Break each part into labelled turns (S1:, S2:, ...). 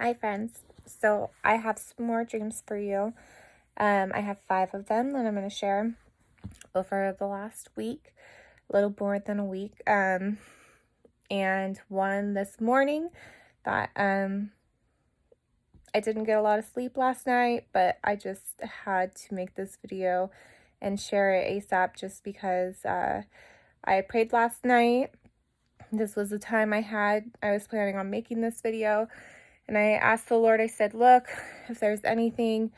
S1: Hi friends, so I have some more dreams for you. I have 5 of them that I'm going to share over the last week, a little more than a week, and one this morning that I didn't get a lot of sleep last night, but I just had to make this video and share it ASAP just because I prayed last night. This was the time I was planning on making this video. And I asked the Lord, I said, look, if there's anything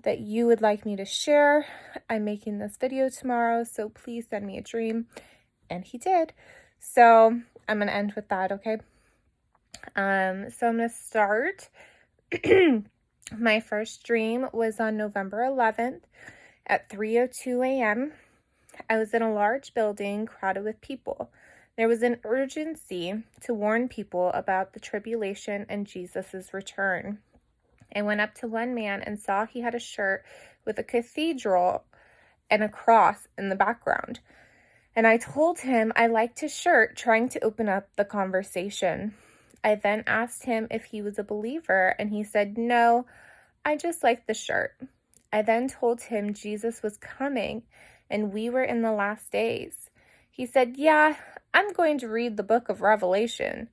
S1: that you would like me to share, I'm making this video tomorrow, so please send me a dream. And he did. So I'm going to end with that, okay? So I'm going to start. My first dream was on November 11th at 3:02 a.m. I was in a large building crowded with people. There was an urgency to warn people about the tribulation and Jesus' return. I went up to one man and saw he had a shirt with a cathedral and a cross in the background. And I told him I liked his shirt, trying to open up the conversation. I then asked him if he was a believer, and he said, no, I just liked the shirt. I then told him Jesus was coming and we were in the last days. He said, yeah, I'm going to read the book of Revelation.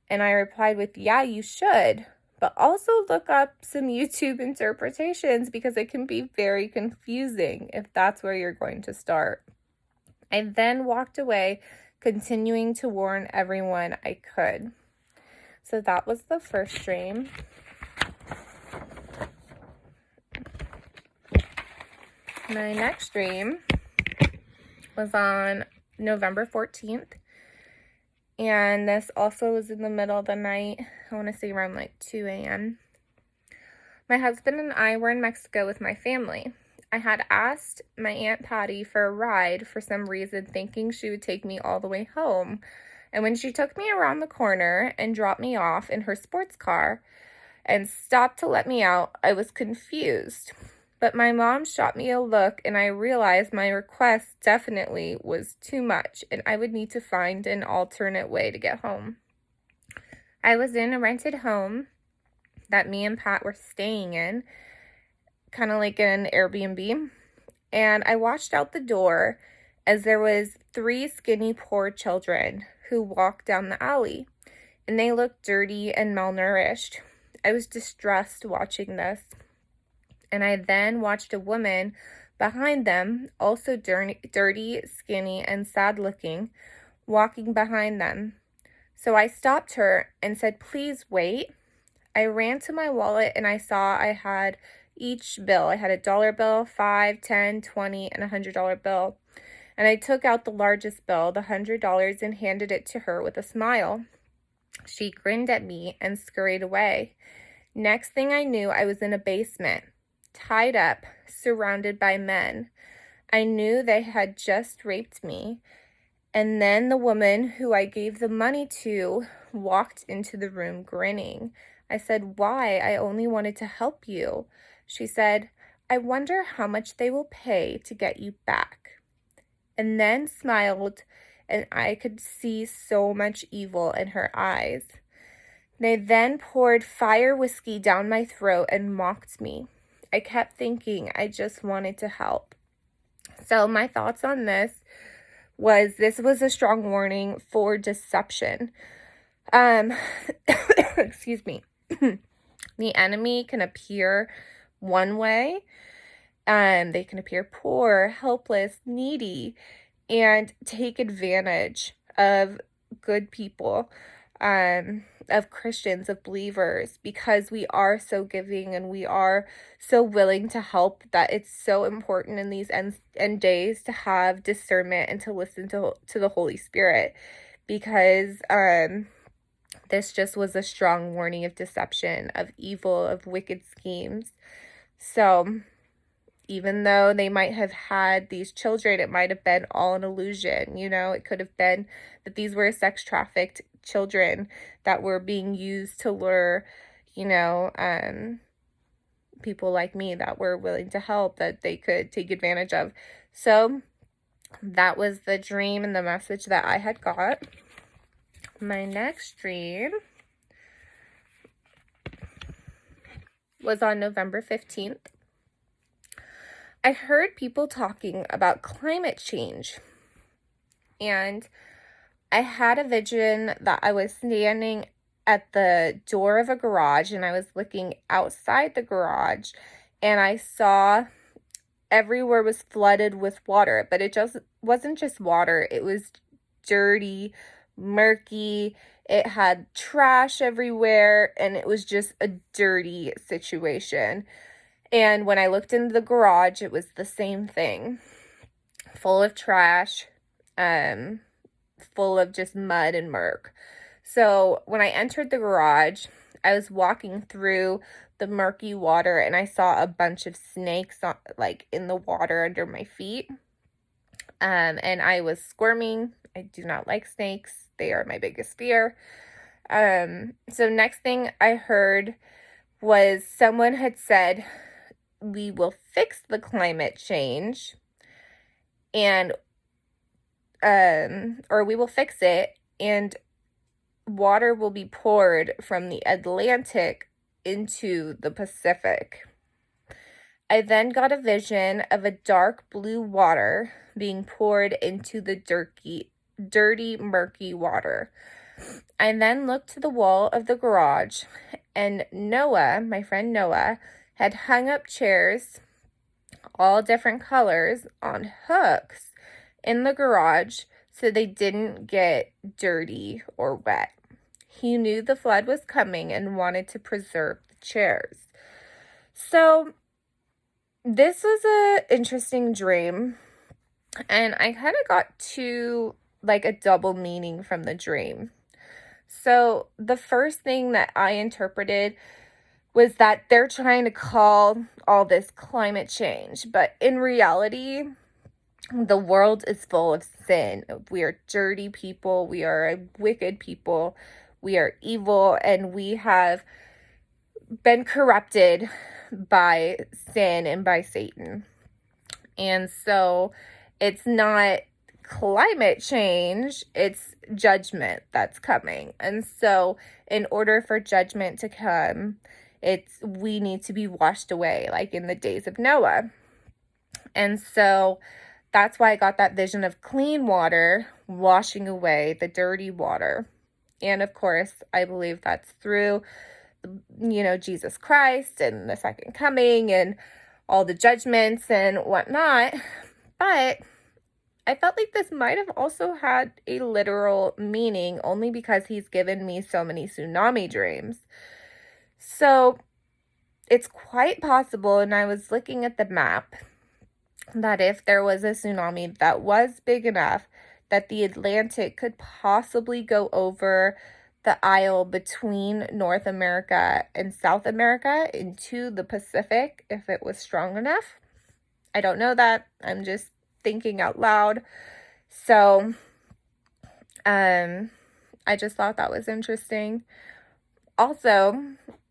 S1: And I replied with, yeah, you should, but also look up some YouTube interpretations because it can be very confusing if that's where you're going to start. I then walked away, continuing to warn everyone I could. So that was the first dream. My next dream was on November 14th. And this also was in the middle of the night. I want to say around like 2 a.m. My husband and I were in Mexico with my family. I had asked my Aunt Patty for a ride for some reason, thinking she would take me all the way home. And when she took me around the corner and dropped me off in her sports car and stopped to let me out, I was confused. But my mom shot me a look, and I realized my request definitely was too much, and I would need to find an alternate way to get home. I was in a rented home that me and Pat were staying in, kind of like an Airbnb, and I watched out the door as there was 3 skinny, poor children who walked down the alley, and they looked dirty and malnourished. I was distressed watching this. And I then watched a woman behind them, also dirty, skinny, and sad-looking, walking behind them. So I stopped her and said, please wait. I ran to my wallet and I saw I had each bill. I had a dollar bill, $5, $10, $20, and $100 bill. And I took out the largest bill, the $100, and handed it to her with a smile. She grinned at me and scurried away. Next thing I knew, I was in a basement, tied up, surrounded by men. I knew they had just raped me. And then the woman who I gave the money to walked into the room grinning. I said, why? I only wanted to help you. She said, I wonder how much they will pay to get you back. And then smiled, and I could see so much evil in her eyes. They then poured fire whiskey down my throat and mocked me. I kept thinking I just wanted to help. So my thoughts on this was a strong warning for deception. Excuse me. The enemy can appear one way. They can appear poor, helpless, needy, and take advantage of good people, of Christians, of believers, because we are so giving and we are so willing to help, that it's so important in these end days to have discernment and to listen to the Holy Spirit, because this just was a strong warning of deception, of evil, of wicked schemes. So even though they might have had these children, it might have been all an illusion. It could have been that these were sex trafficked children that were being used to lure, people like me that were willing to help, that they could take advantage of. So that was the dream and the message that I had got. My next dream was on November 15th. I heard people talking about climate change, and I had a vision that I was standing at the door of a garage and I was looking outside the garage, and I saw everywhere was flooded with water, but it just wasn't just water. It was dirty, murky. It had trash everywhere, and it was just a dirty situation. And when I looked into the garage, it was the same thing, full of trash, full of just mud and murk. So when I entered the garage, I was walking through the murky water, and I saw a bunch of snakes in the water under my feet. And I was squirming. I do not like snakes. They are my biggest fear. So next thing I heard was someone had said, we will fix the climate change, and or we will fix it, and water will be poured from the Atlantic into the Pacific. I then got a vision of a dark blue water being poured into the dirty, murky water. I then looked to the wall of the garage, and Noah, my friend Noah, had hung up chairs, all different colors, on hooks in the garage so they didn't get dirty or wet. He knew the flood was coming and wanted to preserve the chairs. So this was an interesting dream, and I kind of got a double meaning from the dream. So the first thing that I interpreted was that they're trying to call all this climate change, but in reality, the world is full of sin. We are dirty people. We are a wicked people. We are evil, and we have been corrupted by sin and by Satan. And so it's not climate change, it's judgment that's coming. And so in order for judgment to come, we need to be washed away, like in the days of Noah. And so that's why I got that vision of clean water washing away the dirty water. And of course, I believe that's through, Jesus Christ and the second coming and all the judgments and whatnot. But I felt like this might have also had a literal meaning, only because he's given me so many tsunami dreams. So it's quite possible, and I was looking at the map, that if there was a tsunami that was big enough that the Atlantic could possibly go over the aisle between North America and South America into the Pacific, if it was strong enough. I don't know that. I'm just thinking out loud. So, I just thought that was interesting. Also,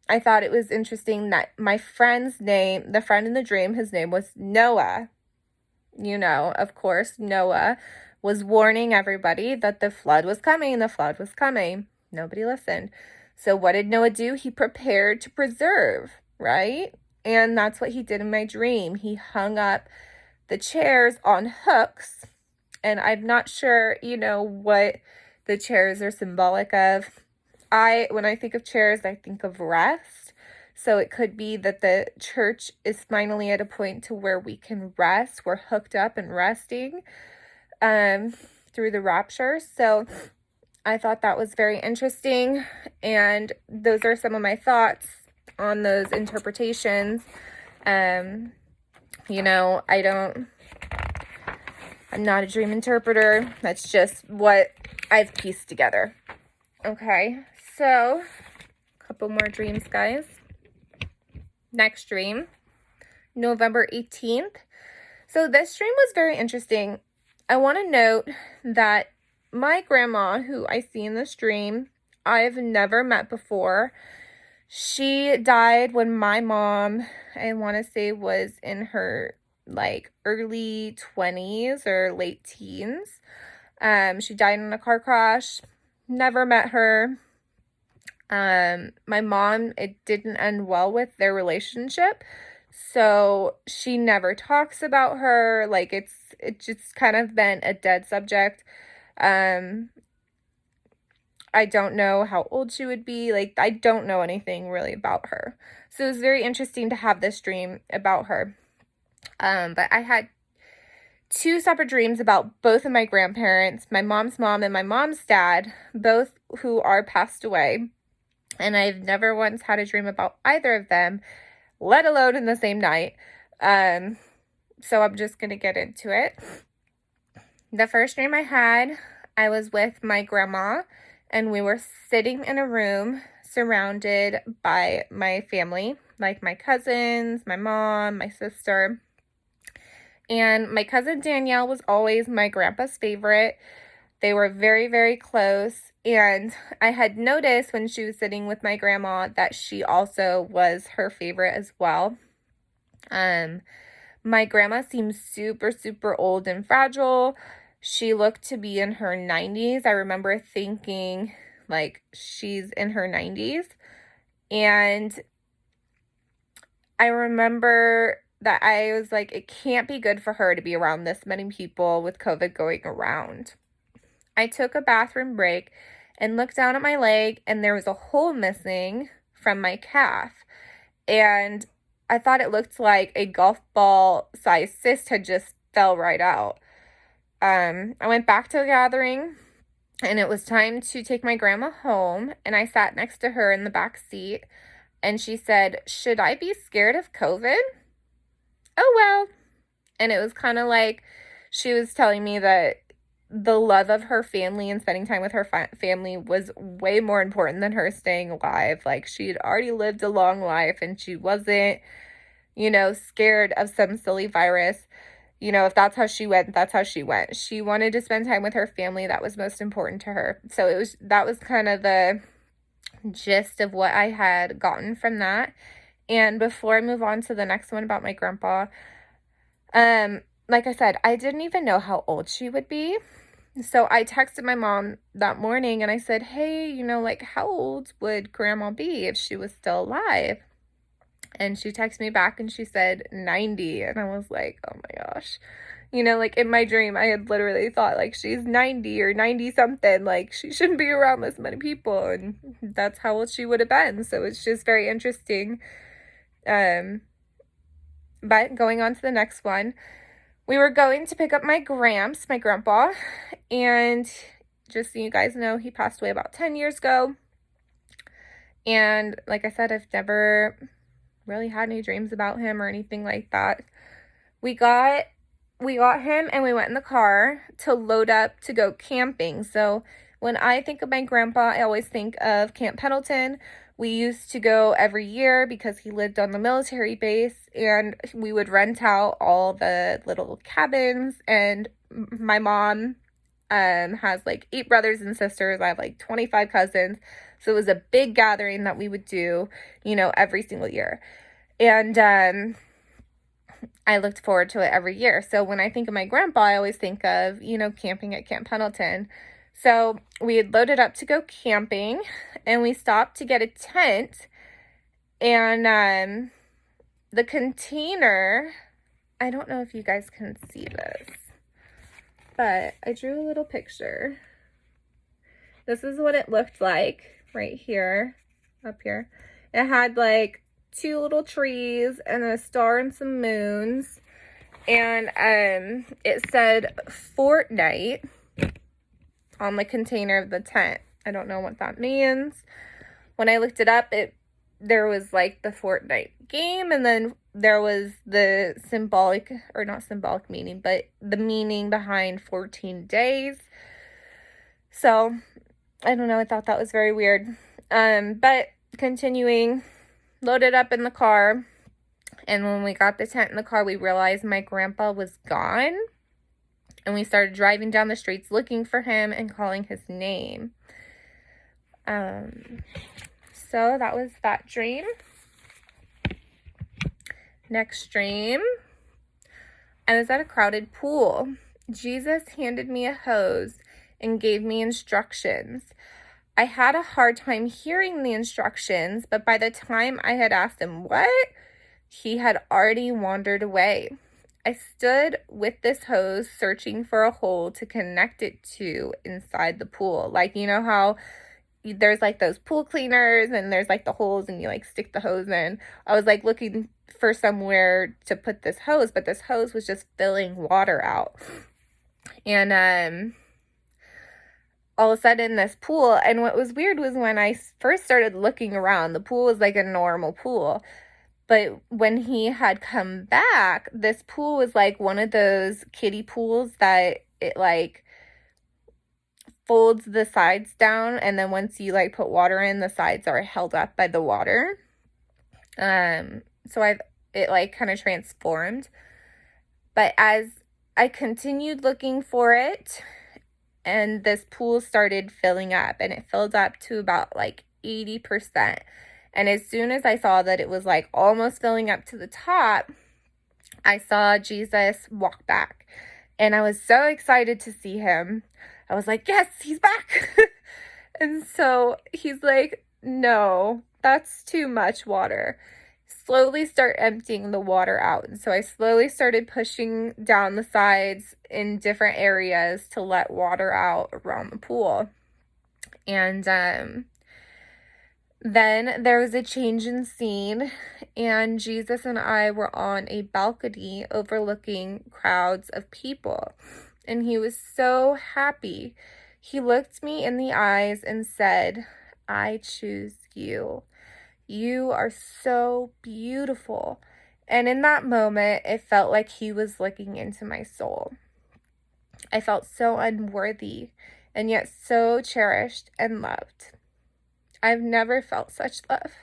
S1: I thought it was interesting that my friend's name, the friend in the dream, his name was Noah. Of course, Noah was warning everybody that the flood was coming. The flood was coming. Nobody listened. So what did Noah do? He prepared to preserve, right? And that's what he did in my dream. He hung up the chairs on hooks, and I'm not sure, what the chairs are symbolic of. When I think of chairs, I think of rest. So it could be that the church is finally at a point to where we can rest. We're hooked up and resting through the rapture. So I thought that was very interesting. And those are some of my thoughts on those interpretations. I'm not a dream interpreter. That's just what I've pieced together. Okay, so a couple more dreams, guys. Next dream, November 18th. So this dream was very interesting. I want to note that my grandma, who I see in this dream, I've never met before. She died when my mom, I want to say, was in her early 20s or late teens. She died in a car crash. Never met her. My mom, it didn't end well with their relationship, so she never talks about her. Like, it's just kind of been a dead subject. I don't know how old she would be. Like, I don't know anything really about her. So it was very interesting to have this dream about her. But I had two separate dreams about both of my grandparents, my mom's mom and my mom's dad, both who are passed away. And I've never once had a dream about either of them, let alone in the same night. So I'm just going to get into it. The first dream I had, I was with my grandma, and we were sitting in a room surrounded by my family, like my cousins, my mom, my sister. And my cousin Danielle was always my grandpa's favorite. They were very, very close. And I had noticed when she was sitting with my grandma that she also was her favorite as well. My grandma seemed super, super old and fragile. She looked to be in her 90s. I remember thinking, like, she's in her 90s. And I remember that I was like, it can't be good for her to be around this many people with COVID going around. I took a bathroom break and looked down at my leg, and there was a hole missing from my calf. And I thought it looked like a golf ball sized cyst had just fell right out. I went back to the gathering, and it was time to take my grandma home, and I sat next to her in the back seat, and she said, "Should I be scared of COVID?" Oh, well. And it was kind of like she was telling me that the love of her family and spending time with her family was way more important than her staying alive. Like, she had already lived a long life, and she wasn't, scared of some silly virus. If that's how she went, that's how she went. She wanted to spend time with her family. That was most important to her. So that was kind of the gist of what I had gotten from that. And before I move on to the next one about my grandpa, like I said, I didn't even know how old she would be. So I texted my mom that morning and I said, "Hey, how old would grandma be if she was still alive?" And she texted me back and she said 90. And I was like, oh my gosh. In my dream, I had literally thought, like, she's 90 or 90 something. Like, she shouldn't be around this many people. And that's how old she would have been. So it's just very interesting. But going on to the next one, we were going to pick up my grandpa, and just so you guys know, he passed away about 10 years ago. And like I said, I've never really had any dreams about him or anything like that. We got him and we went in the car to load up to go camping. So when I think of my grandpa, I always think of Camp Pendleton. We used to go every year because he lived on the military base, and we would rent out all the little cabins. And my mom has like 8 brothers and sisters. I have like 25 cousins. So it was a big gathering that we would do, every single year. And I looked forward to it every year. So when I think of my grandpa, I always think of, camping at Camp Pendleton. So we had loaded up to go camping, and we stopped to get a tent. And the container, I don't know if you guys can see this, but I drew a little picture. This is what it looked like right here, up here. It had like 2 little trees and a star and some moons. And it said Fortnite on the container of the tent. I don't know what that means. When I looked it up, there was like the Fortnite game, and then there was the symbolic, or not symbolic meaning, but the meaning behind 14 days. So I don't know, I thought that was very weird. But continuing, loaded up in the car, and when we got the tent in the car, we realized my grandpa was gone, and we started driving down the streets looking for him and calling his name. So that was that dream. Next dream, I was at a crowded pool. Jesus handed me a hose and gave me instructions. I had a hard time hearing the instructions, but by the time I had asked him what, he had already wandered away. I stood with this hose searching for a hole to connect it to inside the pool. Like, you know how there's like those pool cleaners and there's like the holes and you like stick the hose in. I was like looking for somewhere to put this hose, but this hose was just filling water out. And all of a sudden this pool, and what was weird was when I first started looking around, the pool was like a normal pool. But when he had come back, this pool was like one of those kiddie pools that it like folds the sides down, and then once you like put water in, the sides are held up by the water. So it like kind of transformed. But as I continued looking for it, and this pool started filling up, and it filled up to about like 80%. And as soon as I saw that it was like almost filling up to the top, I saw Jesus walk back. And I was so excited to see him. I was like, yes, he's back. And so he's like, no, that's too much water. Slowly start emptying the water out. And so I slowly started pushing down the sides in different areas to let water out around the pool. And then there was a change in scene, and Jesus and I were on a balcony overlooking crowds of people, and he was so happy. He looked me in the eyes and said, I choose you. You are so beautiful. And in that moment, it felt like he was looking into my soul. I felt so unworthy and yet so cherished and loved. I've never felt such love.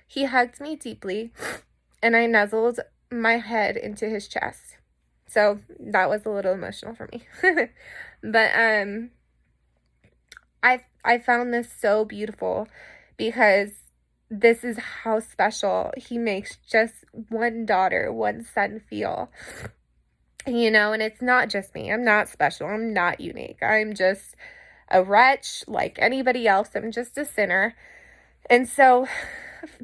S1: He hugged me deeply, and I nuzzled my head into his chest. So that was a little emotional for me. But I found this so beautiful because this is how special he makes just one daughter, one son feel. You know, and it's not just me. I'm not special. I'm not unique. I'm just a wretch like anybody else. I'm just a sinner. And so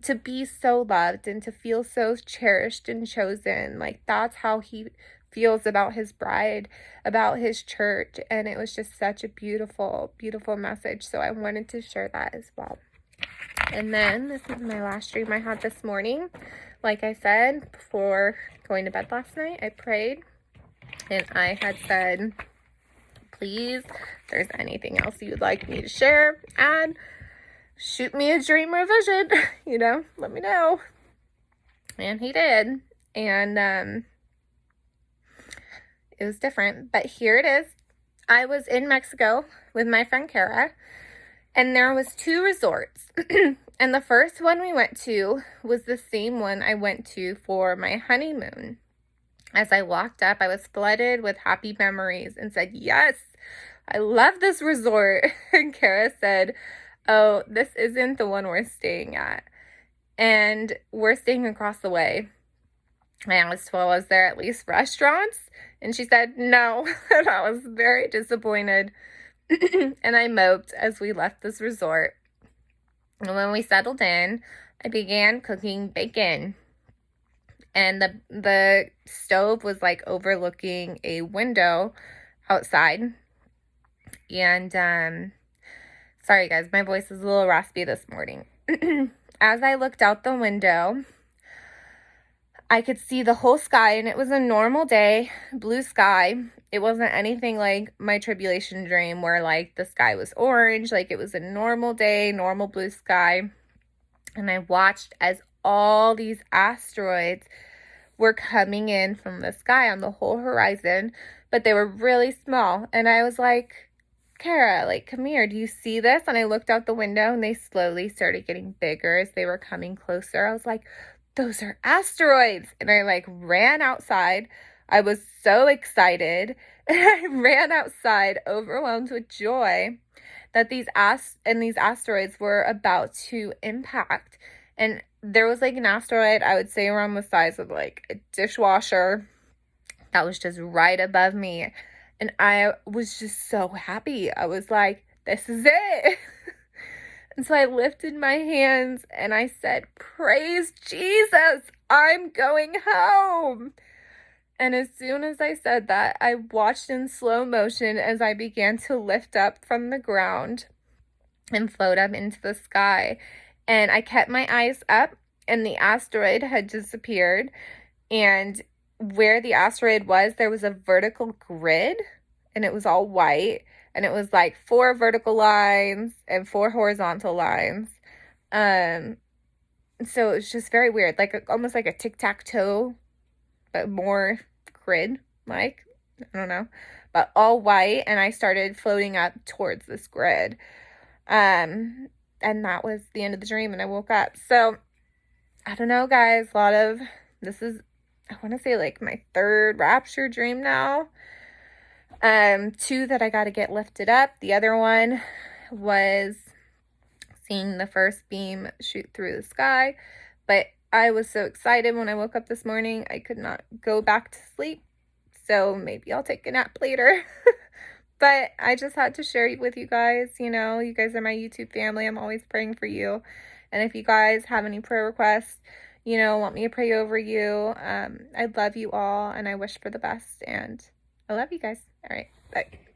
S1: to be so loved and to feel so cherished and chosen, like that's how he feels about his bride, about his church. And it was just such a beautiful, beautiful message. So I wanted to share that as well. And then this is my last dream I had this morning. Like I said, before going to bed last night, I prayed and I had said, please, if there's anything else you'd like me to share, add, shoot me a dream or vision, you know, let me know. And he did. And it was different, but here it is. I was in Mexico with my friend Kara, and there was 2 resorts. And the first one we went to was the same one I went to for my honeymoon. As I walked up, I was flooded with happy memories and said, yes, I love this resort. And Kara said, oh, this isn't the one we're staying at. And we're staying across the way. I asked, well, was there at least restaurants? And she said, no. And I was very disappointed. And I moped as we left this resort. And when we settled in, I began cooking bacon. And the stove was like overlooking a window outside. And sorry guys, my voice is a little raspy this morning. As I looked out the window, I could see the whole sky, and it was a normal day, blue sky. It wasn't anything like my tribulation dream where like the sky was orange. Like it was a normal day, normal blue sky. And I watched as all these asteroids were coming in from the sky on the whole horizon, but they were really small. And I was like, Kara, like, come here, do you see this? And I looked out the window, and they slowly started getting bigger as they were coming closer. I was like, those are asteroids. And I like ran outside. I was so excited. And I ran outside overwhelmed with joy that these asteroids were about to impact. And there was like an asteroid, I would say around the size of like a dishwasher, that was just right above me. And I was just so happy. I was like, this is it. And so I lifted my hands and I said, "Praise Jesus, I'm going home." And as soon as I said that, I watched in slow motion as I began to lift up from the ground and float up into the sky. And I kept my eyes up, and the asteroid had disappeared. And where the asteroid was, there was a vertical grid, and it was all white. And it was like 4 vertical lines and 4 horizontal lines. So it was just very weird, like almost like a tic-tac-toe, but more grid, like, I don't know, but all white. And I started floating up towards this grid. And that was the end of the dream, and I woke up. So I don't know, guys, this is, I want to say, like my 3rd rapture dream now. 2 that I got to get lifted up. The other one was seeing the first beam shoot through the sky, but I was so excited when I woke up this morning, I could not go back to sleep. So maybe I'll take a nap later. But I just had to share with you guys. You guys are my YouTube family. I'm always praying for you. And if you guys have any prayer requests, want me to pray over you, I love you all, and I wish for the best. And I love you guys. All right, bye.